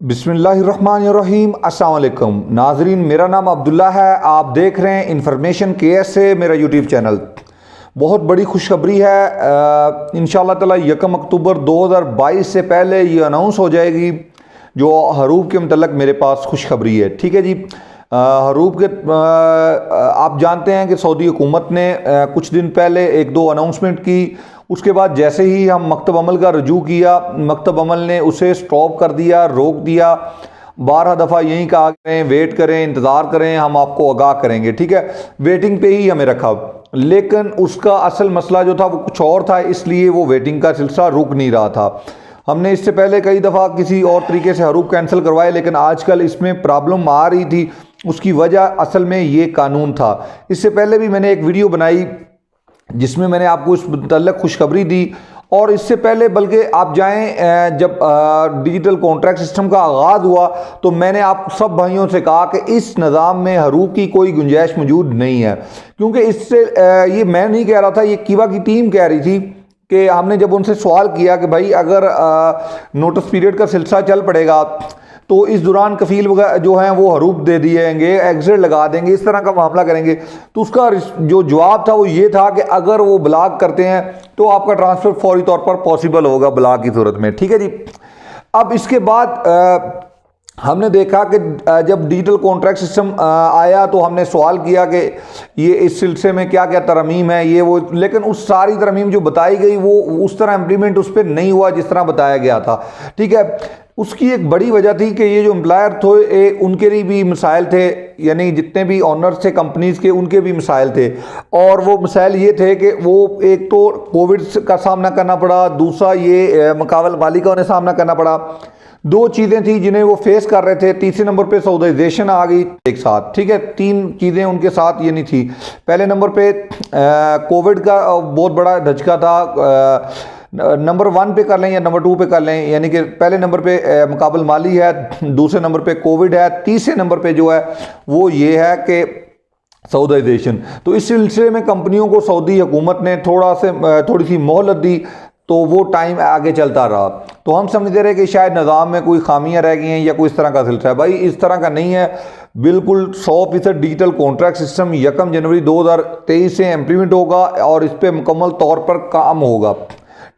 बिस्मिल्लाहिर्रहमानिर्रहीम अस्सलाम वालेकुम नाजरीन, मेरा नाम अब्दुल्ला है। आप देख रहे हैं इन्फॉर्मेशन के से मेरा यूट्यूब चैनल। बहुत बड़ी खुशखबरी है। इंशाअल्लाह ताला 1 अक्टूबर 2022 से पहले ये अनाउंस हो जाएगी जो हरूफ के मतलब मेरे पास खुशखबरी है। ठीक है जी। हरूफ के आप जानते हैं कि सऊदी हुकूमत ने कुछ दिन पहले एक दो अनाउंसमेंट की। उसके बाद जैसे ही हम मकतब अमल का रजू किया, मकतब अमल ने उसे स्टॉप कर दिया, रोक दिया। 12 दफ़ा यही कहा करें, वेट करें, इंतज़ार करें, हम आपको आगाह करेंगे। ठीक है, वेटिंग पे ही हमें रखा। लेकिन उसका असल मसला जो था वो कुछ और था, इसलिए वो वेटिंग का सिलसिला रुक नहीं रहा था। हमने इससे पहले कई दफ़ा किसी और तरीके से हरूफ कैंसिल करवाए, लेकिन आजकल इसमें प्रॉब्लम आ रही थी। उसकी वजह असल में ये कानून था। इससे पहले भी मैंने एक वीडियो बनाई जिसमें मैंने आपको इस मतलब खुशखबरी दी। और इससे पहले बल्कि आप जाएं, जब डिजिटल कॉन्ट्रैक्ट सिस्टम का आगाज़ हुआ तो मैंने आप सब भाइयों से कहा कि इस निज़ाम में हरूफ की कोई गुंजाइश मौजूद नहीं है। क्योंकि इससे ये मैं नहीं कह रहा था, ये कीवा की टीम कह रही थी कि हमने जब उनसे सवाल किया कि भाई अगर नोटिस पीरियड का सिलसिला चल पड़ेगा तो इस दौरान कफील वगैरह जो हैं वो हरूफ दे दिएंगे, एग्जिट लगा देंगे, इस तरह का मामला करेंगे। तो उसका जो जवाब था वो ये था कि अगर वो ब्लॉक करते हैं तो आपका ट्रांसफ़र फौरी तौर पर पॉसिबल होगा ब्लॉक की सूरत में। ठीक है जी। अब इसके बाद हमने देखा कि जब डिजिटल कॉन्ट्रैक्ट सिस्टम आया तो हमने सवाल किया कि ये इस सिलसिले में क्या क्या तरमीम है ये वो, लेकिन उस सारी तरमीम जो बताई गई वो उस तरह इम्प्लीमेंट उस पर नहीं हुआ जिस तरह बताया गया था। ठीक है, उसकी एक बड़ी वजह थी कि ये जो एम्प्लॉयर थे उनके लिए भी मसाइल थे, यानी जितने भी ऑनर्स थे कंपनीज के उनके भी मसाइल थे। और वो मसाइल ये थे कि वो एक तो कोविड का सामना करना पड़ा, दूसरा ये मुकाबल माली का उन्हें सामना करना पड़ा। दो चीज़ें थी जिन्हें वो फेस कर रहे थे। तीसरे नंबर पे सऊदीज़ेशन आ गई एक साथ। ठीक है, तीन चीज़ें उनके साथ ये नहीं थी। पहले नंबर पे कोविड का बहुत बड़ा धचका था। नंबर 1 पे कर लें या नंबर 2 पे कर लें, यानी कि पहले नंबर पे मुकाबल माली है, दूसरे नंबर पे कोविड है, तीसरे नंबर पे जो है वो ये है कि सऊदीज़ेशन। तो इस सिलसिले में कंपनियों को सऊदी हुकूमत ने थोड़ी सी मोहलत दी, तो वो टाइम आगे चलता रहा। तो हम समझते रहे कि शायद निज़ाम में कोई खामियां रह गई हैं या कोई इस तरह का सिलसिला है। भाई इस तरह का नहीं है, बिल्कुल 100% डिजिटल कॉन्ट्रैक्ट सिस्टम 1 जनवरी 2023 से इम्प्लीमेंट होगा और इस पर मुकम्मल तौर पर काम होगा।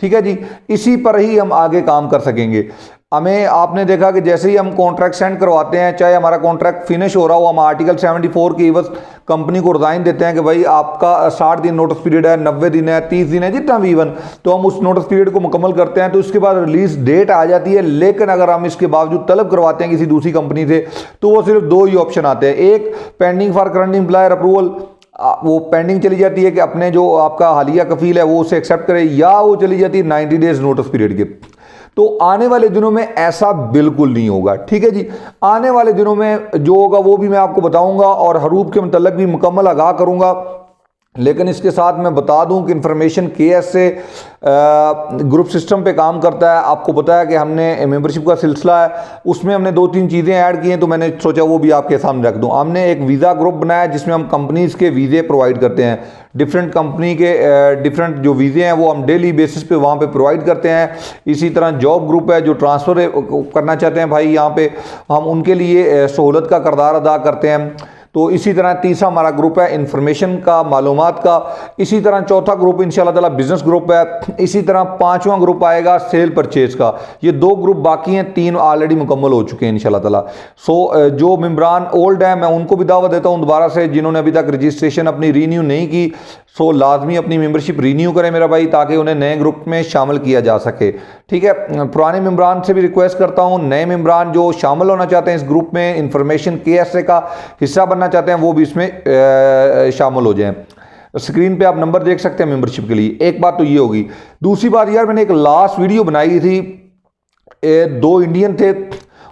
ठीक है जी, इसी पर ही हम आगे काम कर सकेंगे। हमें आपने देखा कि जैसे ही हम कॉन्ट्रैक्ट सेंड करवाते हैं, चाहे हमारा कॉन्ट्रैक्ट फिनिश हो रहा हो, हम आर्टिकल 74 की बस कंपनी को रिजाइन देते हैं कि भाई आपका 60 दिन नोटिस पीरियड है, 90 दिन है, 30 दिन है, जितना भी इवन, तो हम उस नोटिस पीरियड को मुकम्मल करते हैं। तो इसके बाद रिलीज डेट आ जाती है। लेकिन अगर हम इसके बावजूद तलब करवाते हैं किसी दूसरी कंपनी से तो वो सिर्फ दो ही ऑप्शन आते हैं। एक, pending for current employer approval, वो पेंडिंग चली जाती है कि अपने जो आपका हालिया कफील है वो उसे एक्सेप्ट करे, या वो चली जाती है 90 डेज नोटिस पीरियड के। तो आने वाले दिनों में ऐसा बिल्कुल नहीं होगा। ठीक है जी, आने वाले दिनों में जो होगा वो भी मैं आपको बताऊंगा और हरूफ के मतलब भी मुकम्मल आगाह करूंगा। लेकिन इसके साथ मैं बता दूं कि इन्फॉर्मेशन केएस से ग्रुप सिस्टम पे काम करता है। आपको पता है कि हमने मेंबरशिप का सिलसिला है, उसमें हमने 2-3 चीज़ें ऐड की हैं, तो मैंने सोचा वो भी आपके सामने रख दूं। हमने एक वीज़ा ग्रुप बनाया जिसमें हम कंपनीज़ के वीज़े प्रोवाइड करते हैं। डिफरेंट कंपनी के डिफरेंट जो वीज़े हैं वो हम डेली बेसिस पे वहाँ पे प्रोवाइड करते हैं। इसी तरह जॉब ग्रुप है जो ट्रांसफ़र करना चाहते हैं भाई, यहाँ पे हम उनके लिए सहूलत का किरदार अदा करते हैं। तो इसी तरह तीसरा हमारा ग्रुप है इंफॉर्मेशन का, मालूमात का। इसी तरह चौथा ग्रुप इंशाल्लाह ताला बिजनेस ग्रुप है। इसी तरह 5वां ग्रुप आएगा सेल परचेज का। ये 2 ग्रुप बाकी हैं, 3 ऑलरेडी मुकम्मल हो चुके हैं इंशाल्लाह ताला। जो मेंबरान ओल्ड है मैं उनको भी दावत देता हूँ दोबारा से, जिन्होंने अभी तक रजिस्ट्रेशन अपनी रीन्यू नहीं की, लाजमी अपनी मेंबरशिप रीन्यू करें मेरा भाई, ताकि उन्हें नए ग्रुप में शामिल किया जा सके। ठीक है, पुराने मेंबरान से भी रिक्वेस्ट करता हूँ, नए मेंबरान जो शामिल होना चाहते हैं इस ग्रुप में, इंफॉर्मेशन केएसए का हिस्सा बनना चाहते हैं, वो भी इसमें शामिल हो जाएं। स्क्रीन पे आप नंबर देख सकते हैं मेंबरशिप के लिए। एक बात तो ये होगी। दूसरी बात यार, मैंने एक लास्ट वीडियो बनाई थी, 2 इंडियन थे,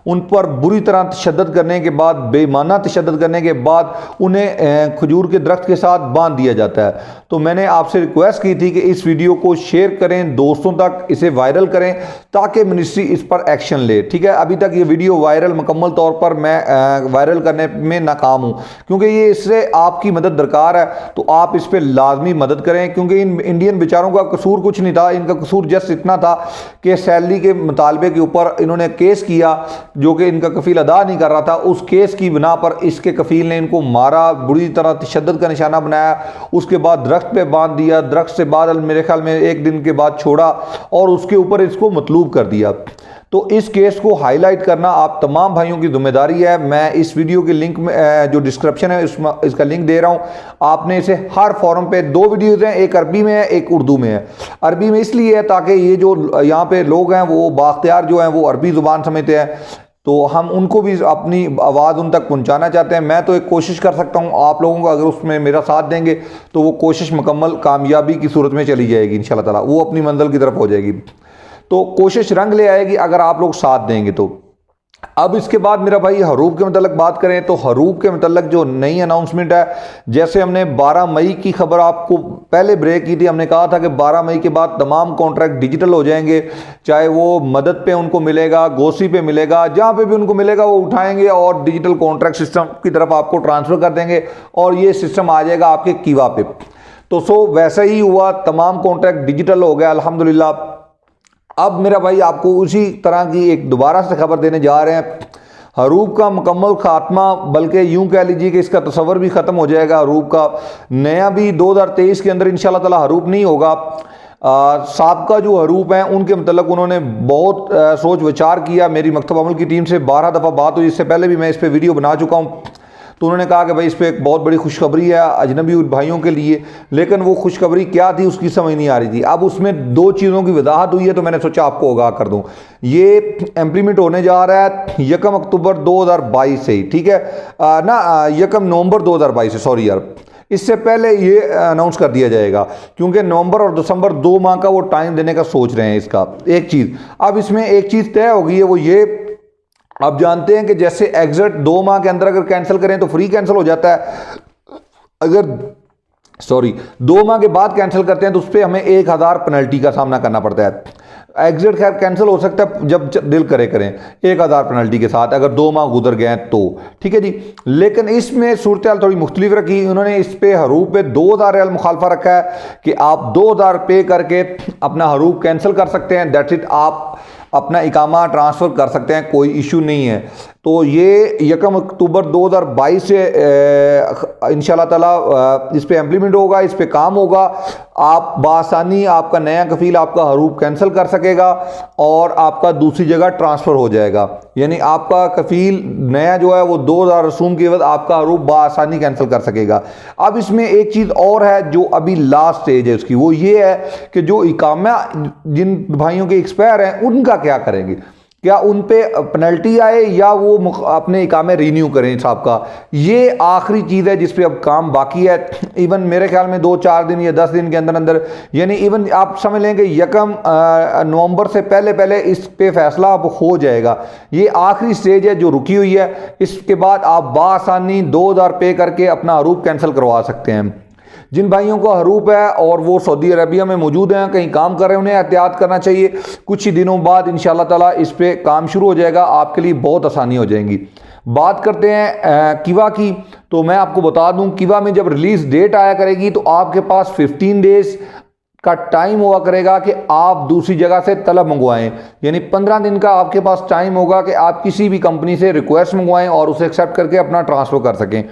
उन पर बुरी तरह तशद्दुद करने के बाद, बेईमाना तशद्दुद करने के बाद उन्हें खजूर के दरख्त के साथ बांध दिया जाता है। तो मैंने आपसे रिक्वेस्ट की थी कि इस वीडियो को शेयर करें, दोस्तों तक इसे वायरल करें ताकि मिनिस्ट्री इस पर एक्शन ले। ठीक है, अभी तक ये वीडियो वायरल मुकम्मल तौर पर मैं वायरल करने में नाकाम हूँ, क्योंकि ये इससे आपकी मदद दरकार है। तो आप इस पर लाजमी मदद करें, क्योंकि इन इंडियन बेचारों का कसूर कुछ नहीं था। इनका कसूर जस्ट इतना था कि सैलरी के मुतालबे के ऊपर इन्होंने केस किया जो कि इनका कफील अदा नहीं कर रहा था, उस केस की बिना पर इसके कफील ने इनको मारा, बुरी तरह तशद्दुद का निशाना बनाया। उसके बाद दरख्त पे बांध दिया, दरख्त से बाद मेरे ख्याल में 1 दिन के बाद छोड़ा और उसके ऊपर इसको मतलूब कर दिया। तो इस केस को हाईलाइट करना आप तमाम भाइयों की जिम्मेदारी है। मैं इस वीडियो के लिंक में जो डिस्क्रिप्शन है इसका लिंक दे रहा हूँ। आपने इसे हर फॉरम पे 2 वीडियोज़ हैं, एक अरबी में है, एक उर्दू में है। अरबी में इसलिए है ताकि ये जो यहाँ पे लोग हैं वो बाख्तियार जो हैं वो अरबी ज़ुबान समझते हैं, तो हम उनको भी अपनी आवाज़ उन तक पहुँचाना चाहते हैं। मैं तो एक कोशिश कर सकता हूँ, आप लोगों को अगर उसमें मेरा साथ देंगे तो वो कोशिश मुकम्मल कामयाबी की सूरत में चली जाएगी इंशाल्लाह ताला, वो अपनी मंजिल की तरफ हो जाएगी। तो कोशिश रंग ले आएगी अगर आप लोग साथ देंगे तो। अब इसके बाद मेरा भाई हरूफ के मतलब बात करें तो हरूफ के मतलब जो नई अनाउंसमेंट है, जैसे हमने 12 मई की खबर आपको पहले ब्रेक की थी, हमने कहा था कि 12 मई के बाद तमाम कॉन्ट्रैक्ट डिजिटल हो जाएंगे, चाहे वो मदद पे उनको मिलेगा, गोसी पे मिलेगा, जहाँ पे भी उनको मिलेगा वो उठाएंगे और डिजिटल कॉन्ट्रैक्ट सिस्टम की तरफ आपको ट्रांसफ़र कर देंगे और ये सिस्टम आ जाएगा आपके कीवा पे। तो वैसा ही हुआ, तमाम कॉन्ट्रैक्ट डिजिटल हो गया अल्हम्दुलिल्लाह। अब मेरा भाई आपको उसी तरह की एक दोबारा से खबर देने जा रहे हैं। हरूफ का मुकम्मल खात्मा, बल्कि यूं कह लीजिए कि इसका तस्वर भी ख़त्म हो जाएगा हरूफ का। नया भी 2023 के अंदर इंशाल्लाह ताला हरूफ नहीं होगा। साबका जो हरूफ हैं उनके मतलब उन्होंने बहुत सोच विचार किया। मेरी मकतब अमल की टीम से 12 दफ़ा बात हुई, इससे पहले भी मैं इस पर वीडियो बना चुका हूँ। तो उन्होंने कहा कि भाई इस पर एक बहुत बड़ी खुशखबरी है अजनबी भाइयों के लिए, लेकिन वो खुशखबरी क्या थी उसकी समझ नहीं आ रही थी। अब उसमें 2 चीज़ों की वजाहत हुई है, तो मैंने सोचा आपको आगाह कर दूं। ये इम्प्लीमेंट होने जा रहा है 1 अक्टूबर 2022 से ही, ठीक है ना, 1 नवंबर 2022 से, सॉरी यार, इससे पहले ये अनाउंस कर दिया जाएगा, क्योंकि नवंबर और दिसंबर 2 माह का वो टाइम देने का सोच रहे हैं इसका। एक चीज़ अब इसमें एक चीज़ तय हो गई है, वो ये आप जानते हैं कि जैसे एग्जिट 2 माह के अंदर अगर कैंसिल करें तो फ्री कैंसिल हो जाता है, अगर 2 माह के बाद कैंसिल करते हैं तो उस पर हमें 1000 पेनल्टी का सामना करना पड़ता है। एग्जिट खैर कैंसिल हो सकता है जब दिल करें 1000 पेनल्टी के साथ, अगर 2 माह गुजर गए तो, ठीक है जी। लेकिन इसमें सूरत हाल थोड़ी मुख्तलिफ रखी उन्होंने। इस पे हरूफ पे 2000 रियाल मुखालफा रखा है कि आप 2000 पे करके अपना हरूफ कैंसिल कर सकते हैं, दैट्स इट, आप अपना इकामा ट्रांसफ़र कर सकते हैं, कोई इशू नहीं है। तो ये 1 अक्टूबर 2022 से इंशाल्लाह ताला इस पे इम्प्लीमेंट होगा, इस पे काम होगा। आप बासानी आपका नया कफील आपका हरूफ कैंसिल कर सकेगा और आपका दूसरी जगह ट्रांसफ़र हो जाएगा, यानी आपका कफील नया जो है वो 2000 रसूम के बाद आपका हरूफ बासानी कैंसिल कर सकेगा। अब इसमें एक चीज़ और है जो अभी लास्ट स्टेज है उसकी, वो ये है कि जो इकामा जिन भाइयों के एक्सपायर हैं उनका क्या करेंगे, क्या उन पे पेनल्टी आए या वो अपने इकामे रीन्यू करें साहब का। ये आखिरी चीज़ है जिस पे अब काम बाकी है। इवन मेरे ख्याल में 2-4 दिन या 10 दिन के अंदर अंदर, यानी इवन आप समझ लें कि 1 नवंबर से पहले पहले इस पे फैसला अब हो जाएगा। ये आखिरी स्टेज है जो रुकी हुई है। इसके बाद आप बासानी 2000 पे करके अपना हरूफ कैंसिल करवा सकते हैं। जिन भाइयों को हरूफ है और वो सऊदी अरबिया में मौजूद हैं, कहीं काम कर रहे हैं, उन्हें एहतियात करना चाहिए। कुछ ही दिनों बाद इंशाल्लाह ताला इस पे काम शुरू हो जाएगा, आपके लिए बहुत आसानी हो जाएंगी। बात करते हैं कीवा की, तो मैं आपको बता दूं कीवा में जब रिलीज़ डेट आया करेगी तो आपके पास 15 डेज़ का टाइम हुआ करेगा कि आप दूसरी जगह से तलब मंगवाएं, यानी 15 दिन का आपके पास टाइम होगा कि आप किसी भी कंपनी से रिक्वेस्ट मंगवाएं और उसे एक्सेप्ट करके अपना ट्रांसफ़र कर सकें।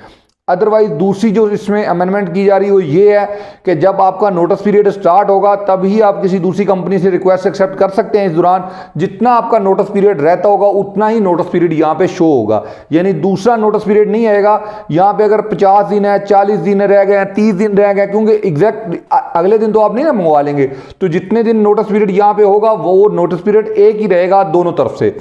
अदरवाइज दूसरी जो इसमें अमेंडमेंट की जा रही है वो ये है कि जब आपका नोटिस पीरियड स्टार्ट होगा तभी आप किसी दूसरी कंपनी से रिक्वेस्ट एक्सेप्ट कर सकते हैं। इस दौरान जितना आपका नोटिस पीरियड रहता होगा उतना ही नोटिस पीरियड यहाँ पे शो होगा, यानी दूसरा नोटिस पीरियड नहीं आएगा। यहाँ पे अगर 50 दिन है, 40 दिन रह गए हैं, 30 दिन रह गए, क्योंकि एग्जैक्ट अगले दिन तो आप नहीं ना मंगवा लेंगे, तो जितने दिन नोटिस पीरियड यहाँ पे होगा वो नोटिस पीरियड एक ही रहेगा दोनों तरफ से,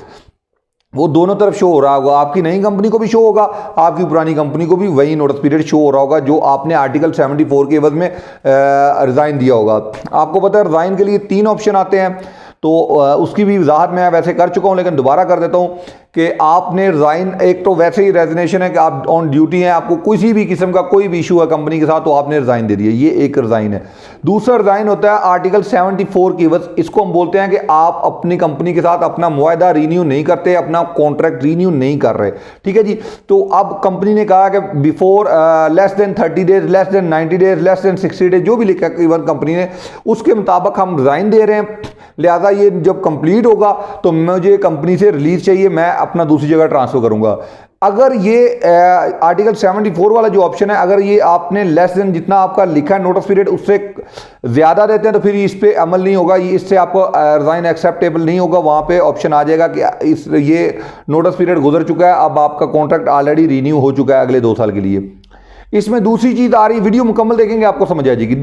वो दोनों तरफ शो हो रहा होगा। आपकी नई कंपनी को भी शो होगा, आपकी पुरानी कंपनी को भी वही नोटिस पीरियड शो हो रहा होगा जो आपने आर्टिकल 74 के एवज में रिज़ाइन दिया होगा। आपको पता है रिज़ाइन के लिए 3 ऑप्शन आते हैं, तो उसकी भी वजाहत मैं वैसे कर चुका हूं, लेकिन दोबारा कर देता हूं कि आपने रिज़ाइन, एक तो वैसे ही रेजिग्नेशन है कि आप ऑन ड्यूटी हैं, आपको किसी भी किस्म का कोई भी इशू है कंपनी के साथ तो आपने रिज़ाइन दे दिया, ये एक रिज़ाइन है। दूसरा रिज़ाइन होता है आर्टिकल 74 की एवज, इसको हम बोलते हैं कि आप अपनी कंपनी के साथ अपना मुआहदा रीन्यू नहीं करते, अपना कॉन्ट्रैक्ट रीन्यू नहीं कर रहे, ठीक है जी। तो अब कंपनी ने कहा कि before less than 30 days, less than 90 days, less than 60 days, जो भी लिखा इवन कंपनी ने, उसके मुताबिक हम रिज़ाइन दे रहे हैं। लिहाजा ये जब कंप्लीट होगा तो मुझे कंपनी से रिलीज चाहिए, मैं अपना दूसरी जगह ट्रांसफ़र करूँगा। अगर ये आर्टिकल 74 वाला जो ऑप्शन है, अगर ये आपने लेस देन जितना आपका लिखा है नोटिस पीरियड उससे ज़्यादा देते हैं तो फिर इस पे अमल नहीं होगा, इससे आपको रिज़ाइन एक्सेप्टेबल नहीं होगा। वहाँ पे ऑप्शन आ जाएगा कि ये नोटिस पीरियड गुजर चुका है, अब आपका कॉन्ट्रैक्ट ऑलरेडी रीन्यू हो चुका है अगले 2 साल के लिए। इसमें दूसरी चीज़ आ रही, वीडियो मुकम्मल देखेंगे आपको समझ आ जाएगी।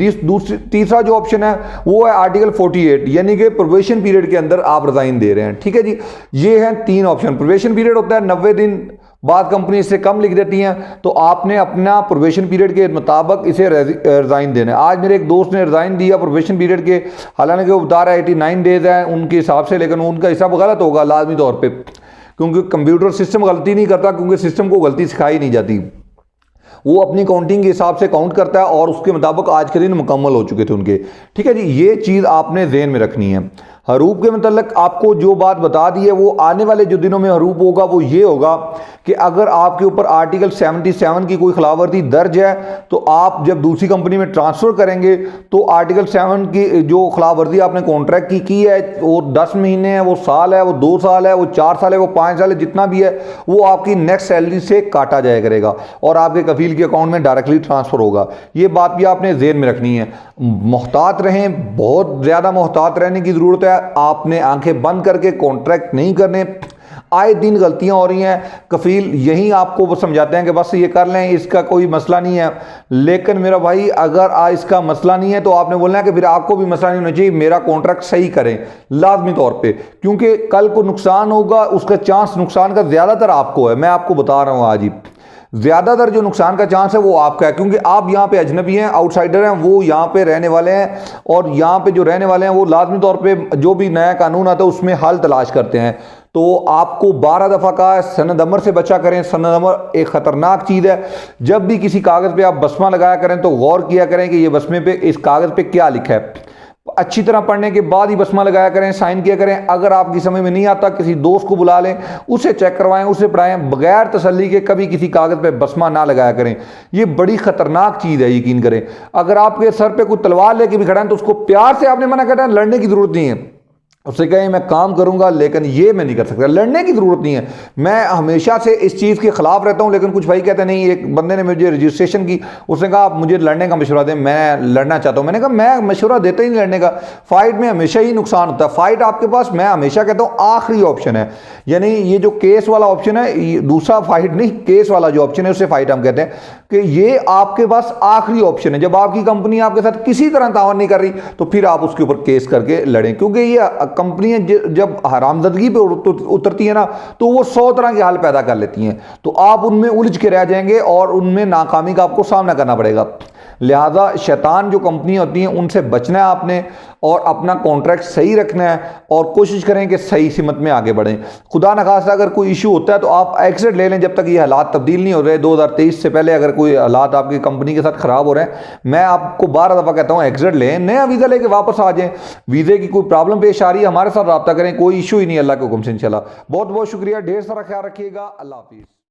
तीसरा जो ऑप्शन है वो है आर्टिकल 48, यानी कि प्रोबेशन पीरियड के अंदर आप रिज़ाइन दे रहे हैं। ठीक है जी, ये हैं 3 ऑप्शन। प्रोबेशन पीरियड होता है 90 दिन बाद कंपनी इससे कम लिख देती हैं, तो आपने अपना प्रोबेशन पीरियड के मुताबिक इसे रिज़ाइन देना है। आज मेरे एक दोस्त ने रिज़ाइन दिया प्रोबेशन पीरियड के, हालांकि वो बता रहा है 89 डेज है उनके हिसाब से, लेकिन उनका हिसाब गलत होगा लाजमी तौर पर, क्योंकि कंप्यूटर सिस्टम गलती नहीं करता, क्योंकि सिस्टम को गलती सिखाई नहीं जाती। वो अपनी काउंटिंग के हिसाब से काउंट करता है और उसके मुताबिक आज के दिन मुकम्मल हो चुके थे उनके। ठीक है जी, ये चीज़ आपने ज़हन में रखनी है। हरूप के मतलब आपको जो बात बता दी है वो आने वाले जो दिनों में हरूप होगा वो ये होगा कि अगर आपके ऊपर आर्टिकल 77 की कोई खिलाफवर्जी दर्ज है तो आप जब दूसरी कंपनी में ट्रांसफ़र करेंगे तो आर्टिकल 7 की जो खिलाफवर्जी आपने कॉन्ट्रैक्ट की है, वो 10 महीने है, वो साल है, वो 2 साल है, वो 4 साल है, वो 5 साल है, जितना भी है वो आपकी नेक्स्ट सैलरी से काटा जाया करेगा और आपके कफील के अकाउंट में डायरेक्टली ट्रांसफ़र होगा। ये बात भी आपने ज़हन में रखनी है। मोहतात रहें, बहुत ज़्यादा मोहतात रहने की ज़रूरत है। आपने आंखें बंद करके कॉन्ट्रैक्ट नहीं करने। आए दिन गलतियां हो रही हैं, कफील यही आपको वो समझाते हैं कि बस ये कर लें, इसका कोई मसला नहीं है। लेकिन मेरा भाई अगर इसका मसला नहीं है तो आपने बोलना है कि फिर आपको भी मसला नहीं होना चाहिए, मेरा कॉन्ट्रैक्ट सही करें लाजमी तौर पे, क्योंकि कल को नुकसान होगा, उसका चांस नुकसान का ज़्यादातर आपको है। मैं आपको बता रहा हूँ आज ही, ज़्यादातर जो नुकसान का चांस है वो आपका है, क्योंकि आप यहाँ पे अजनबी हैं, आउटसाइडर हैं, वो यहाँ पे रहने वाले हैं और यहाँ पे जो रहने वाले हैं वो लाजमी तौर पे जो भी नया कानून आता है उसमें हल तलाश करते हैं। तो आपको 12 दफ़ा का सनद अमर से बचा करें। सनद अमर एक ख़तरनाक चीज़ है। जब भी किसी कागज़ पे आप बसमा लगाया करें तो गौर किया करें कि ये बसमे पे इस कागज़ पे क्या लिखा है, अच्छी तरह पढ़ने के बाद ही बसमा लगाया करें, साइन किया करें। अगर आपकी समझ में नहीं आता किसी दोस्त को बुला लें, उसे चेक करवाएं, उसे पढ़ाएं, बगैर तसल्ली के कभी किसी कागज़ पे बसमा ना लगाया करें। ये बड़ी ख़तरनाक चीज़ है, यकीन करें। अगर आपके सर पे कोई तलवार लेके भी खड़ा है तो उसको प्यार से आपने मना करना है, लड़ने की ज़रूरत नहीं है। उससे कहें मैं काम करूंगा लेकिन ये मैं नहीं कर सकता, लड़ने की ज़रूरत नहीं है। मैं हमेशा से इस चीज़ के ख़िलाफ़ रहता हूं, लेकिन कुछ भाई कहते हैं नहीं। एक बंदे ने मुझे रजिस्ट्रेशन की, उसने कहा आप मुझे लड़ने का मशवरा दें, मैं लड़ना चाहता हूं। मैंने कहा मैं मशवरा देता ही नहीं लड़ने का, फ़ाइट में हमेशा ही नुकसान होता है। फ़ाइट आपके पास, मैं हमेशा कहता हूँ, आखिरी ऑप्शन है। यानी ये जो केस वाला ऑप्शन है, दूसरा फ़ाइट नहीं, केस वाला जो ऑप्शन है उसे फ़ाइट हम कहते हैं कि ये आपके पास आखिरी ऑप्शन है। जब आपकी कंपनी आपके साथ किसी तरह तावन नहीं कर रही तो फिर आप उसके ऊपर केस करके लड़ें, क्योंकि ये कंपनियां जब हरामददगी पे उतरती है ना तो वो 100 तरह के हाल पैदा कर लेती हैं, तो आप उनमें उलझ के रह जाएंगे और उनमें नाकामी का आपको सामना करना पड़ेगा। लिहाजा शैतान जो कंपनी होती हैं उनसे बचना है आपने और अपना कॉन्ट्रैक्ट सही रखना है और कोशिश करें कि सही सिमत में आगे बढ़ें। खुदा न खास्ता अगर कोई इशू होता है तो आप एग्जिट ले लें जब तक ये हालात तब्दील नहीं हो रहे। 2023 से पहले अगर कोई हालात आपकी कंपनी के साथ ख़राब हो रहे हैं, मैं आपको 12 दफ़ा कहता हूँ एग्जिट लें, नया वीज़ा लेके वापस आ जाएँ। वीज़े की कोई प्रॉब्लम पेश आ रही है, हमारे साथ रब्ता करें, कोई इशू ही नहीं, अल्लाह के हुक्म से इंशाल्लाह। बहुत बहुत शुक्रिया, ढेर सारा ख्याल रखिएगा, अल्लाह हाफिज़।